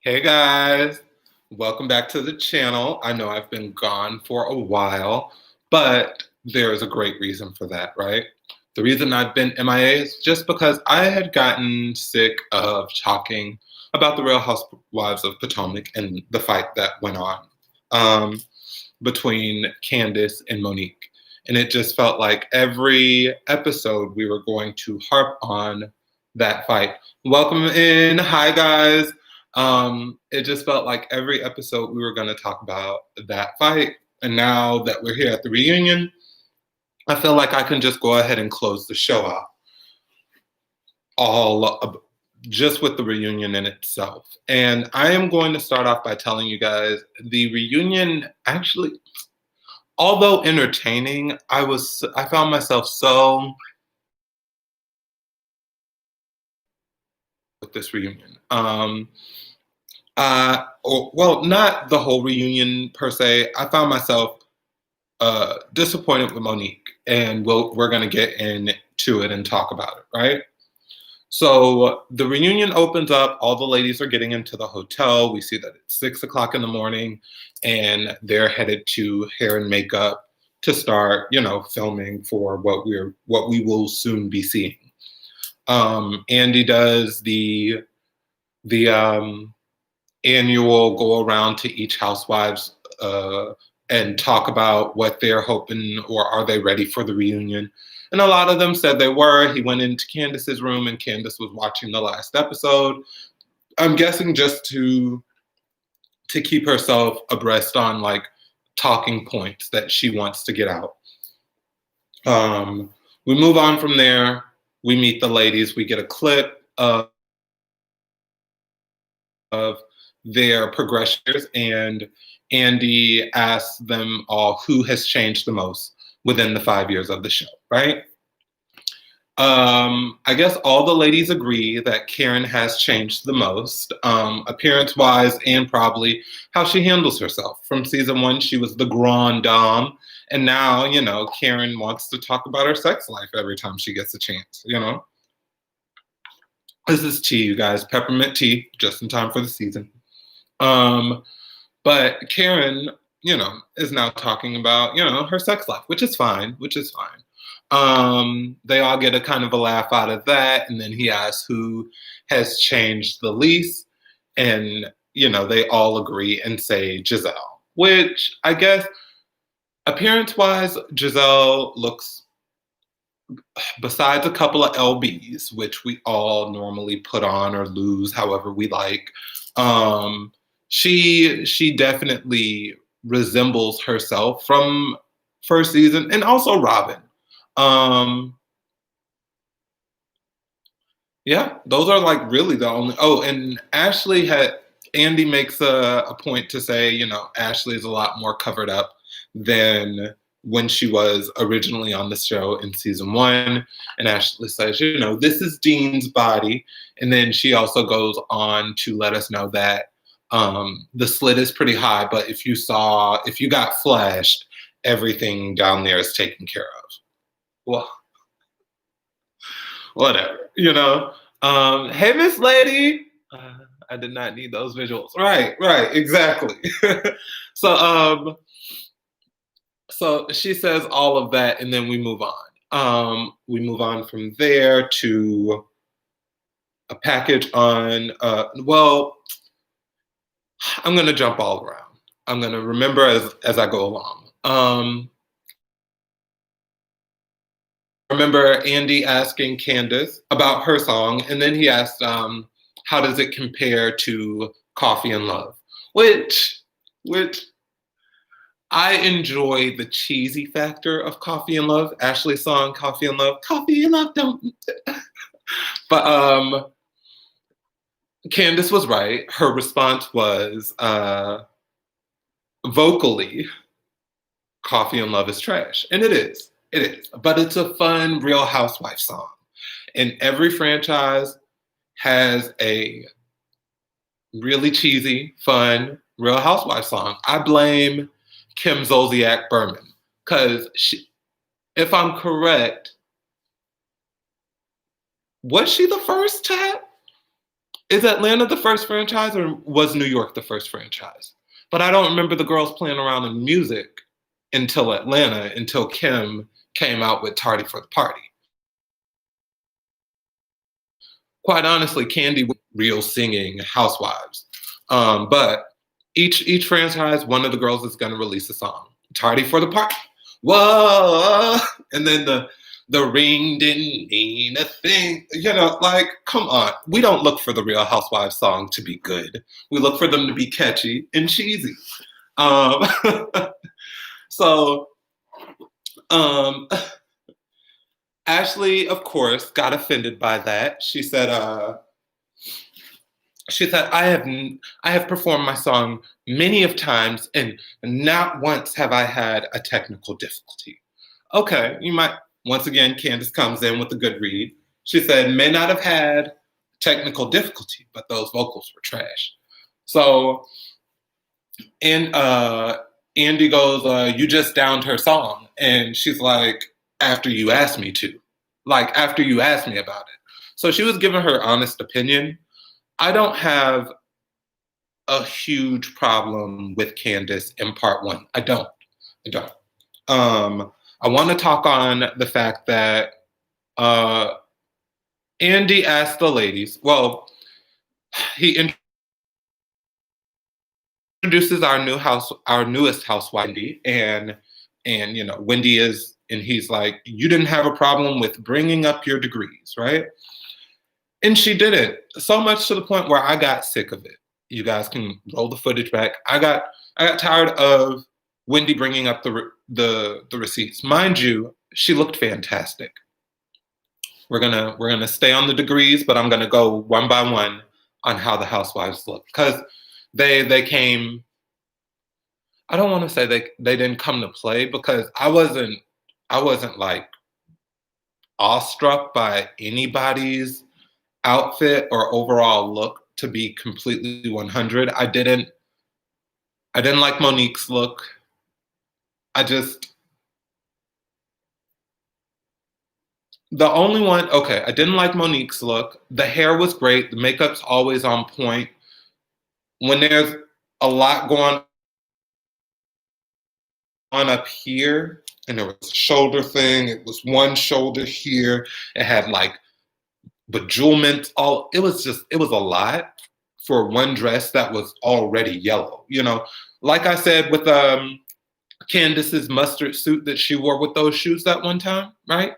Hey guys, welcome back to the channel. I know I've been gone for a while, but there's a great reason for that, right? The reason I've been MIA is just because I had gotten sick of talking about the Real Housewives of Potomac and the fight that went on um, between Candace and Monique. And it just felt like every episode we were going to harp on that fight. Welcome in. Hi, guys. It just felt like every episode we were going to talk about that fight. And now that we're here at the reunion, I feel like I can just go ahead and close the show out just with the reunion in itself. And I am going to start off by telling you guys the reunion actually, although entertaining, I found myself so with this reunion. Well, not the whole reunion per se. I found myself disappointed with Monique, and we're going to get into it and talk about it, right? So the reunion opens up. All the ladies are getting into the hotel. We see that it's 6 o'clock in the morning, and they're headed to hair and makeup to start, filming for what we will soon be seeing. Andy does the annual go around to each housewives and talk about what they're hoping or are they ready for the reunion. And a lot of them said they were. He went into Candace's room and Candace was watching the last episode. I'm guessing just to keep herself abreast on like talking points that she wants to get out. We move on from there. We meet the ladies. We get a clip of their progressions, and Andy asks them all who has changed the most within the 5 years of the show, right? I guess all the ladies agree that Karen has changed the most, appearance-wise and probably how she handles herself. From season 1, she was the grande dame, and now, Karen wants to talk about her sex life every time she gets a chance, This is tea, you guys, peppermint tea, just in time for the season. But Karen, is now talking about, her sex life, which is fine. They all get a kind of a laugh out of that. And then he asks who has changed the least. And, they all agree and say Giselle, which I guess appearance-wise, Giselle looks, besides a couple of LBs, which we all normally put on or lose however we like, she definitely resembles herself from first season, and also Robin. Yeah, those are like really the only. Oh, and Andy makes a point to say, Ashley is a lot more covered up than when she was originally on the show in season 1. And Ashley says, this is Dean's body. And then she also goes on to let us know that the slit is pretty high, but if you got flashed, everything down there is taken care of. Well, whatever, Hey, Miss Lady. I did not need those visuals. Right, exactly. So, so she says all of that, and then we move on. We move on from there to a package on, well, I'm going to jump all around. I'm going to remember as I go along. Remember Andy asking Candace about her song, and then he asked, how does it compare to Coffee and Love? Which I enjoy the cheesy factor of Coffee and Love. Ashley's song, Coffee and Love. Coffee and Love don't. But Candace was right. Her response was vocally, Coffee and Love is trash. And it is. It is. But it's a fun Real Housewife song. And every franchise has a really cheesy, fun Real Housewife song. I blame Kim Zolciak Berman because if I'm correct, was she the first to Is Atlanta the first franchise or was New York the first franchise? But I don't remember the girls playing around in music until Atlanta, until Kim came out with Tardy for the Party. Quite honestly, Candy was real singing Housewives. But each franchise, one of the girls is going to release a song. Tardy for the Party. Whoa! And then the ring didn't mean a thing. You know, like, come on. We don't look for the Real Housewives song to be good. We look for them to be catchy and cheesy. Um, so, um, Ashley, of course, got offended by that. She said, I have performed my song many of times, and not once have I had a technical difficulty. Okay, you might, once again, Candace comes in with a good read. She said, may not have had technical difficulty, but those vocals were trash. So, and Andy goes, you just downed her song. And she's like, after you asked me to. Like, after you asked me about it. So she was giving her honest opinion. I don't have a huge problem with Candace in part one. I don't. I want to talk on the fact that Andy asked the ladies. Well, he introduces our newest housewife, Wendy, and you know, Wendy is, and he's like, you didn't have a problem with bringing up your degrees, right? And she didn't, so much to the point where I got sick of it. You guys can roll the footage back. I got tired of Wendy bringing up the receipts. Mind you, she looked fantastic. We're gonna stay on the degrees, but I'm gonna go one by one on how the housewives look, because they came. I don't want to say they didn't come to play, because I wasn't like awestruck by anybody's outfit or overall look, to be completely 100. I didn't like Monique's look. The only one, okay, I didn't like Monique's look. The hair was great. The makeup's always on point. When there's a lot going on up here, and there was a shoulder thing, it was one shoulder here. It had like bejewelment, it was a lot for one dress that was already yellow. You know, like I said with Candace's mustard suit that she wore with those shoes that one time, right?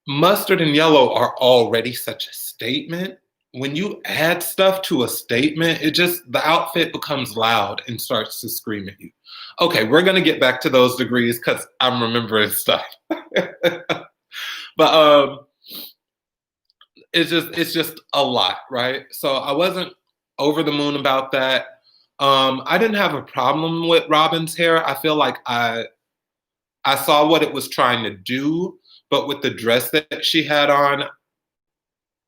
Mustard and yellow are already such a statement. When you add stuff to a statement, the outfit becomes loud and starts to scream at you. Okay, we're gonna get back to those degrees because I'm remembering stuff. But it's just a lot, right? So I wasn't over the moon about that. I didn't have a problem with Robin's hair. I feel like I saw what it was trying to do, but with the dress that she had on,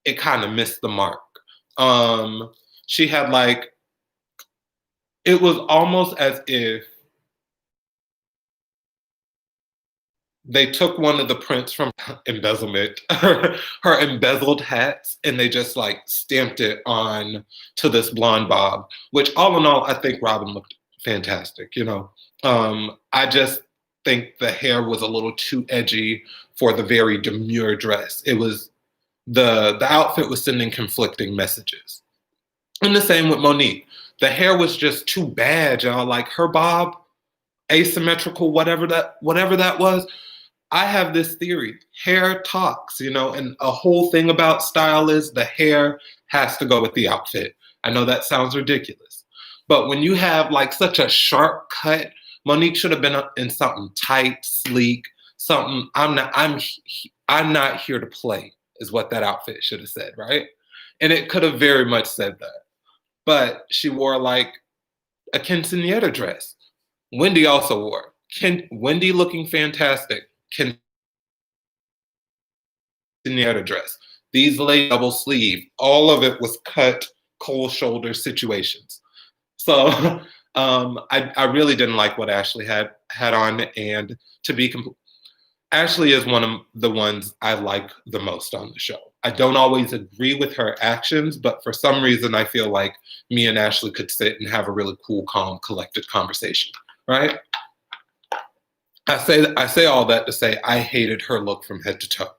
it kind of missed the mark. She had like, it was almost as if they took one of the prints from embezzlement, her embezzled hats, and they just like stamped it on to this blonde bob, which all in all, I think Robin looked fantastic, you know. I just think the hair was a little too edgy for the very demure dress. It was, the outfit was sending conflicting messages. And the same with Monique. The hair was just too bad, y'all. Like her bob, asymmetrical, whatever that was. I have this theory. Hair talks, you know, and a whole thing about style is the hair has to go with the outfit. I know that sounds ridiculous, but when you have like such a sharp cut, Monique should have been in something tight, sleek, something. I'm not here to play, is what that outfit should have said, right? And it could have very much said that. But she wore like a quinceañera dress. Wendy also wore. Wendy looking fantastic. Quinceañera dress. These ladies double sleeve. All of it was cut, cold shoulder situations. So I really didn't like what Ashley had on, and to be complete, Ashley is one of the ones I like the most on the show. I don't always agree with her actions, but for some reason, I feel like me and Ashley could sit and have a really cool, calm, collected conversation, right? I say all that to say I hated her look from head to toe.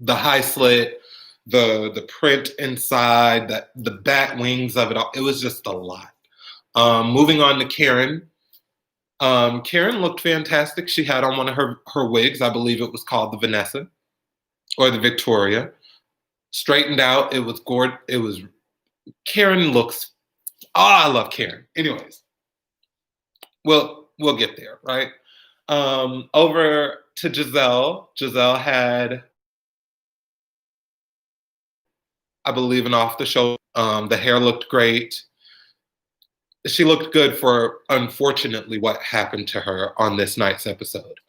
The high slit, the print inside, the bat wings of it all. It was just a lot. Moving on to Karen. Karen looked fantastic. She had on one of her wigs. I believe it was called the Vanessa or the Victoria. Straightened out. It was gorgeous. It was Karen looks. Oh, I love Karen. Anyways, we'll get there, right? Over to Giselle. Giselle had, I believe, an off the show. The hair looked great. She looked good for, unfortunately, what happened to her on this night's episode.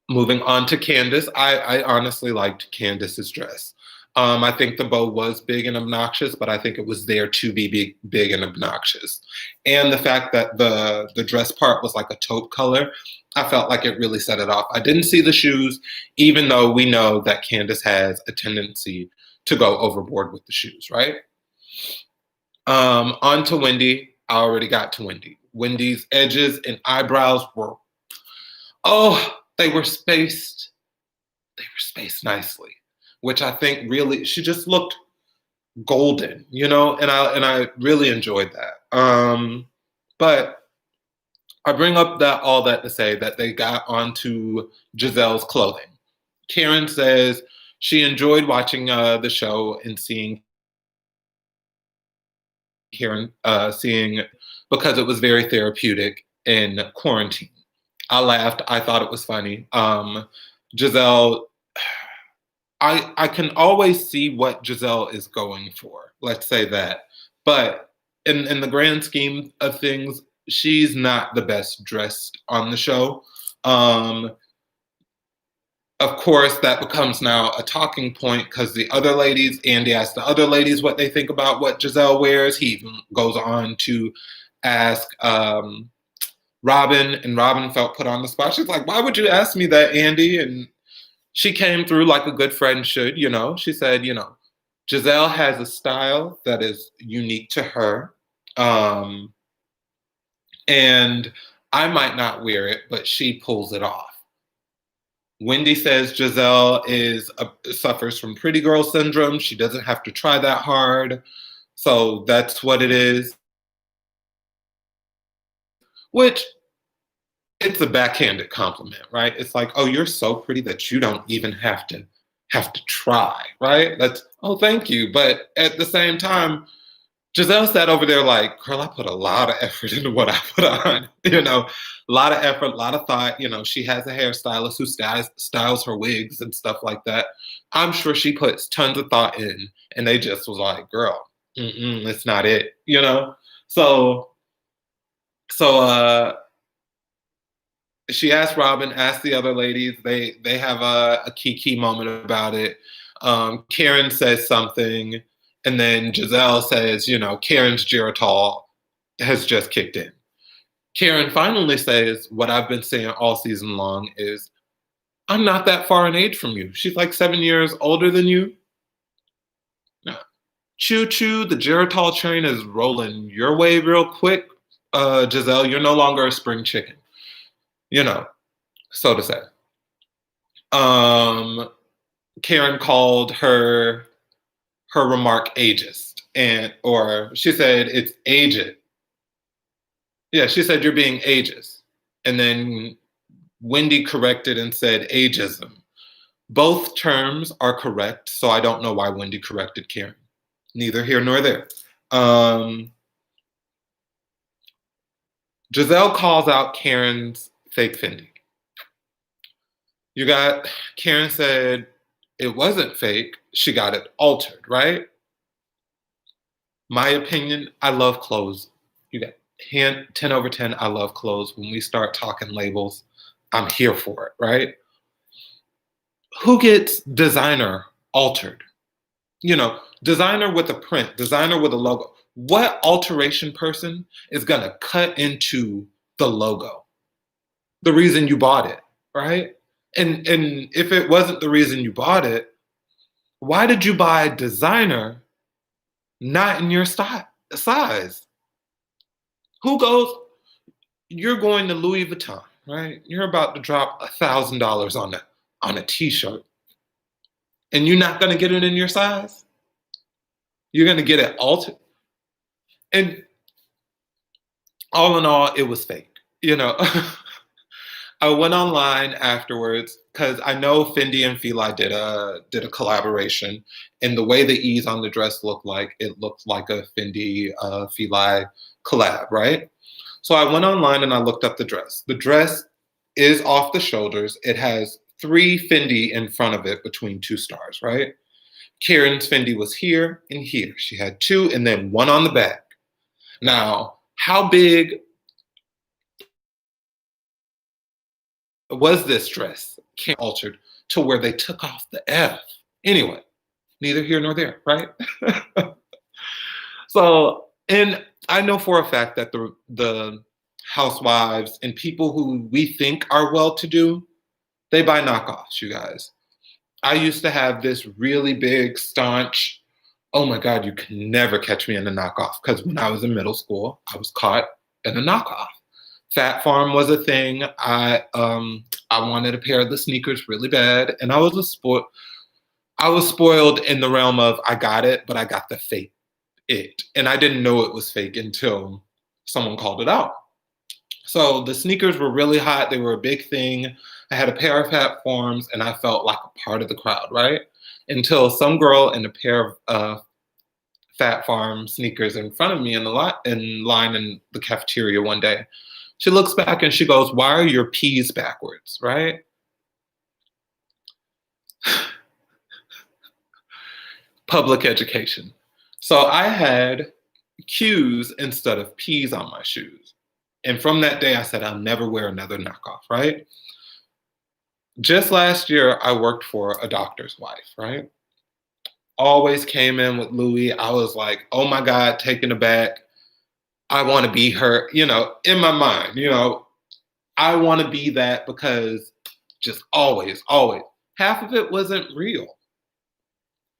Moving on to Candace, I honestly liked Candace's dress. I think the bow was big and obnoxious, but I think it was there to be big and obnoxious. And the fact that the dress part was like a taupe color, I felt like it really set it off. I didn't see the shoes, even though we know that Candace has a tendency to go overboard with the shoes, right? On to Wendy. I already got to Wendy. Wendy's edges and eyebrows were, they were spaced. They were spaced nicely, which I think really, she just looked golden, and I really enjoyed that. But I bring up all that to say that they got onto Giselle's clothing. Karen says she enjoyed watching the show and seeing because it was very therapeutic in quarantine. I laughed. I thought it was funny. Giselle, I can always see what Giselle is going for. Let's say that. But in the grand scheme of things, she's not the best dressed on the show. Of course, that becomes now a talking point because the other ladies, Andy asked the other ladies what they think about what Giselle wears. He even goes on to ask Robin, and Robin felt put on the spot. She's like, "Why would you ask me that, Andy?" And she came through like a good friend should, She said, Giselle has a style that is unique to her. And I might not wear it, but she pulls it off. Wendy says Giselle suffers from pretty girl syndrome. She doesn't have to try that hard. So that's what it is. Which, it's a backhanded compliment, right? It's like, oh, you're so pretty that you don't even have to try, right? Thank you. But at the same time, Giselle sat over there like, girl, I put a lot of effort into what I put on, a lot of effort, a lot of thought. She has a hairstylist who styles her wigs and stuff like that. I'm sure she puts tons of thought in, and they just was like, girl, it's not it, So she asked Robin, asked the other ladies. They have a key moment about it. Karen says something. And then Giselle says, Karen's Geritol has just kicked in. Karen finally says, what I've been saying all season long is, I'm not that far in age from you. She's like 7 years older than you. No. Choo-choo, the Geritol train is rolling your way real quick. Giselle, you're no longer a spring chicken. So to say. Karen called her remark ageist, or she said it's aged. Yeah, she said you're being ageist. And then Wendy corrected and said ageism. Both terms are correct, so I don't know why Wendy corrected Karen. Neither here nor there. Giselle calls out Karen's fake Fendi. Karen said it wasn't fake, she got it altered, right? My opinion, I love clothes. You got 10 over 10, I love clothes. When we start talking labels, I'm here for it, right? Who gets designer altered? Designer with a print, designer with a logo. What alteration person is going to cut into the logo? The reason you bought it. right? And if it wasn't the reason you bought it, why did you buy designer not in your size? Who goes? You're going to Louis Vuitton, right? You're about to drop $1,000 on a t-shirt, and you're not going to get it in your size. You're going to get it altered, and all in all, it was fake. You know, I went online afterwards because I know Fendi and Fila did a collaboration, and the way the E's on the dress looked like, it looked like a Fendi Fila collab, right? So I went online and I looked up the dress. The dress is off the shoulders. It has 3 Fendi in front of it between 2 stars, right? Karen's Fendi was here and here. She had 2 and then 1 on the back. Now, how big was this dress? Can't altered to where they took off the F. Anyway, neither here nor there, right? So, and I know for a fact that the housewives and people who we think are well-to-do, they buy knockoffs, you guys. I used to have this really big, staunch, oh my God, you can never catch me in a knockoff. Because when I was in middle school, I was caught in a knockoff. Fat Farm was a thing. I wanted a pair of the sneakers really bad, and I was spoiled in the realm of I got it, but I got the fake it, and I didn't know it was fake until someone called it out. So the sneakers were really hot. They were a big thing. I had a pair of Fat Farms, and I felt like a part of the crowd, right? Until some girl in a pair of Fat Farm sneakers in front of me in line in the cafeteria one day. She looks back and she goes, "Why are your P's backwards?" Right? Public education. So I had Q's instead of P's on my shoes. And from that day, I said, I'll never wear another knockoff, right? Just last year, I worked for a doctor's wife, right? Always came in with Louis. I was like, oh my God, taken aback. I want to be her, in my mind, I want to be that because just always, always. Half of it wasn't real.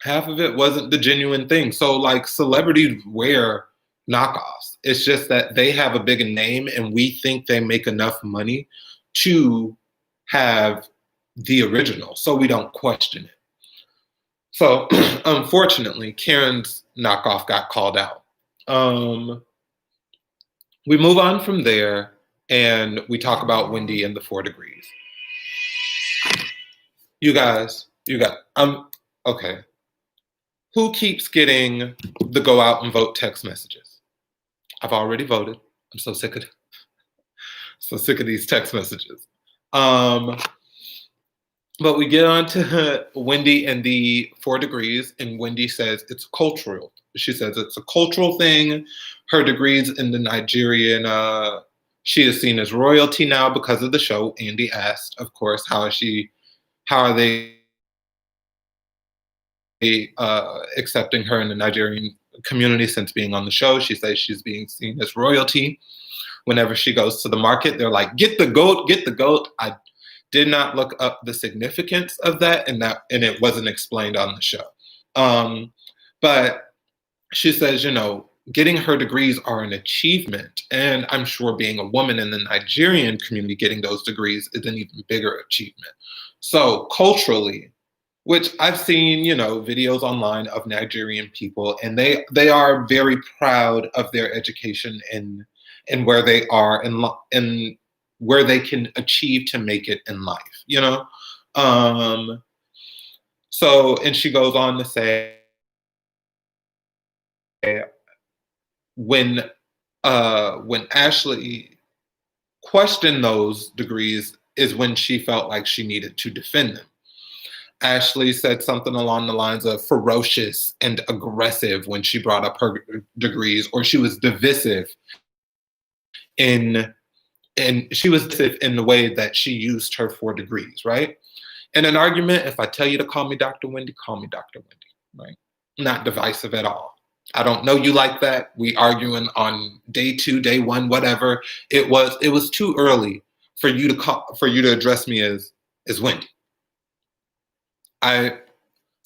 Half of it wasn't the genuine thing. So like celebrities wear knockoffs. It's just that they have a bigger name and we think they make enough money to have the original. So we don't question it. So unfortunately, Karen's knockoff got called out. We move on from there and we talk about Wendy and the 4 degrees. You guys, okay. Who keeps getting the go out and vote text messages? I've already voted. I'm so sick of these text messages. But we get on to Wendy and the 4 degrees, and Wendy says it's cultural. She says it's a cultural thing. Her degrees in the Nigerian, she is seen as royalty now because of the show. Andy asked, of course, how are they accepting her in the Nigerian community since being on the show? She says she's being seen as royalty. Whenever she goes to the market, they're like, get the goat, get the goat. I did not look up the significance of that, and it wasn't explained on the show. But she says, getting her degrees are an achievement. And I'm sure being a woman in the Nigerian community, getting those degrees is an even bigger achievement. So culturally, which I've seen, videos online of Nigerian people, and they are very proud of their education and where they are and where they can achieve to make it in life, So, and she goes on to say, when Ashley questioned those degrees is when she felt like she needed to defend them. Ashley said something along the lines of ferocious and aggressive when she brought up her degrees, or she was divisive in the way that she used her 4 degrees, right? In an argument, if I tell you to call me Dr. Wendy, call me Dr. Wendy, right? Not divisive at all. I don't know you like that. We arguing on day 2, day 1, whatever. It was too early for you to address me as Wendy.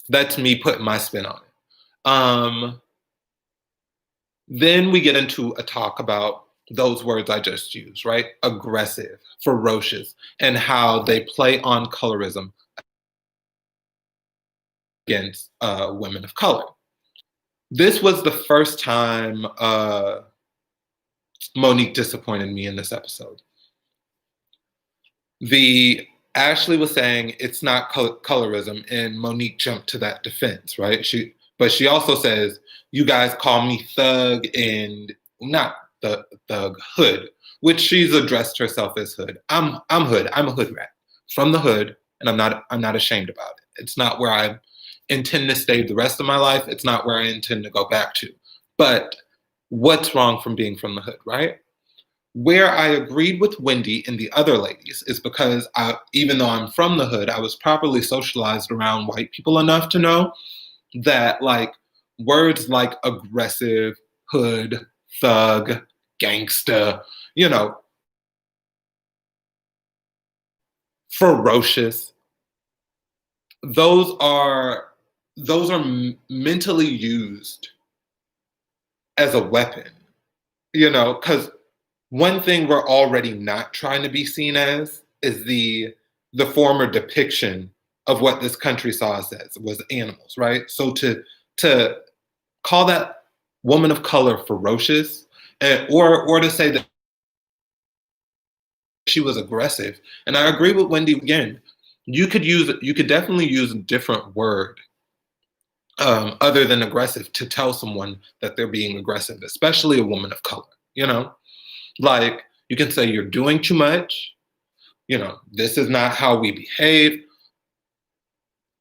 That's me putting my spin on it. Then we get into a talk about those words I just used, right? Aggressive, ferocious, and how they play on colorism against women of color. This was the first time Monique disappointed me in this episode. Ashley was saying it's not colorism, and Monique jumped to that defense, right? But she also says, you guys call me thug and not thug, hood, which she's addressed herself as hood. I'm hood. I'm a hood rat from the hood, and I'm not ashamed about it. It's not where I intend to stay the rest of my life. It's not where I intend to go back to. But what's wrong from being from the hood, right? Where I agreed with Wendy and the other ladies is because even though I'm from the hood, I was properly socialized around white people enough to know that like words like aggressive, hood, thug, gangster, ferocious, those are mentally used as a weapon, because one thing we're already not trying to be seen as is the former depiction of what this country saw us as was animals, right? So to call that woman of color ferocious, or to say that she was aggressive, and I agree with Wendy again. You could definitely use a different word other than aggressive to tell someone that they're being aggressive, especially a woman of color. Like you can say you're doing too much. This is not how we behave.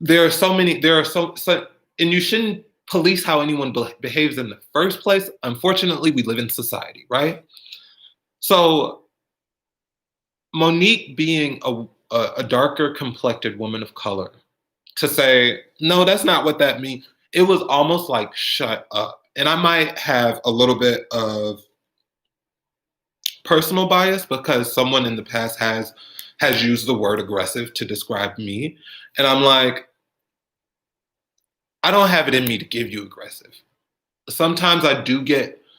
There are so, and you shouldn't police how anyone behaves in the first place. Unfortunately, we live in society, right? So Monique being a darker complected woman of color, to say, no, that's not what that means. It was almost like, shut up. And I might have a little bit of personal bias because someone in the past has used the word aggressive to describe me. And I'm like, I don't have it in me to give you aggressive. Sometimes I do get